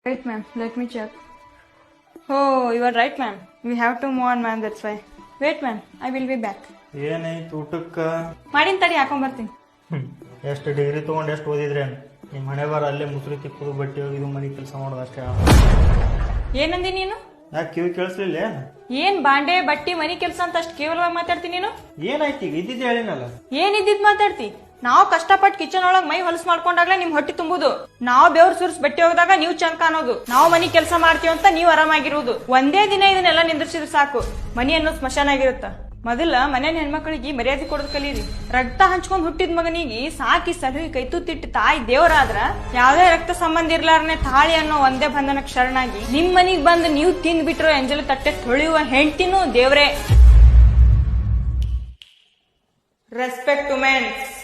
Right, ma'am. Let me check. Oh, you are right, ma'am. We have to move on, ma'am. That's why. Wait, ma'am. I will be back. ಏನೈತು ಊಟಕ್ಕ ಮಾಡಿನ ತಡಿ ಹಾಕೊಂಬರ್ತೀನಿ. ಎಷ್ಟು degree ತೊಗೊಂಡು ಎಷ್ಟು ಓದಿದ್ರೇನು ನಿಮ್ಮ ಹಣೆ ಬಾರ ಅಲ್ಲೇ ಮುಸುರಿ ತಿಕ್ಕುದು ಬಟ್ಟೆ ಒಗಿದು ಮನೆ ಕೆಲಸ ಮಾಡೋದು ಅಷ್ಟೇ. ಏನಂದಿ ನೀನು? ಯಾಕೆ ಕಿವಿ ಕೇಳಿಸ್ಲಿಲ್ಲ? ಏನ್ ಬಾಂಡೆ ಬಟ್ಟಿ ಮನಿ ಕೆಲ್ಸ ಅಂತ ಅಷ್ಟು ಕೇವಲವಾಗಿ ಮಾತಾಡ್ತೀನಿ ನೀನು? ಏನಾಯ್ತು ಈಗ ಇದ್ದಿದ್ದು ಹೇಳಿನಲ್ಲ. ಏನ್ ಇದ್ದಿದ್ ಮಾತಾಡ್ತಿ? ನಾವು ಕಷ್ಟಪಟ್ಟು ಕಿಚನ್ ಒಳಗ್ ಮೈ ಹೊಲಸ್ ಮಾಡ್ಕೊಂಡಾಗ್ಲೇ ನಿಮ್ ಹೊಟ್ಟಿ ತುಂಬುದು. ನಾವು ಬೆವ್ರ ಸುರ್ಸ್ ಬಟ್ಟೆ ಹೋಗದಾಗ ನೀವು ಚಂದ ಕಾಣೋದು. ನಾವು ಮನಿ ಕೆಲಸ ಮಾಡ್ತೀವಿ ಅಂತ ನೀವು ಆರಾಮಾಗಿರುವುದು. ಒಂದೇ ದಿನ ಇದನ್ನೆಲ್ಲ ನಿಂದ್ರಿಸಿದ್ರೆ ಸಾಕು, ಮನಿ ಅನ್ನೋ ಸ್ಮಶಾನ ಆಗಿರುತ್ತ. ಮೊದಲ ಮನೇನ ಹೆಣ್ಮಕ್ಳಿಗೆ ಮರ್ಯಾದೆ ಕೊಡೋದ್ ಕಲೀರಿ. ರಕ್ತ ಹಂಚ್ಕೊಂಡ್ ಹುಟ್ಟಿದ ಮಗನಿಗೆ ಸಾಕಿ ಸಲಹಿ ಕೈತುತ್ತಿಟ್ಟು ತಾಯಿ ದೇವರಾದ್ರ ಯಾವ್ದೇ ರಕ್ತ ಸಂಬಂಧ ಇರ್ಲಾರನೆ ತಾಳಿ ಅನ್ನೋ ಒಂದೇ ಬಂಧನಕ್ ಶರಣಾಗಿ ನಿಮ್ ಮನಿಗ್ ಬಂದು ನೀವು ತಿಂದ್ ಬಿಟ್ರೋ ಎಂಜಲ ತಟ್ಟೆ ತೊಳೆಯುವ ಹೆಂಡ್ತಿನೂ ದೇವ್ರೆ. Respect to men's.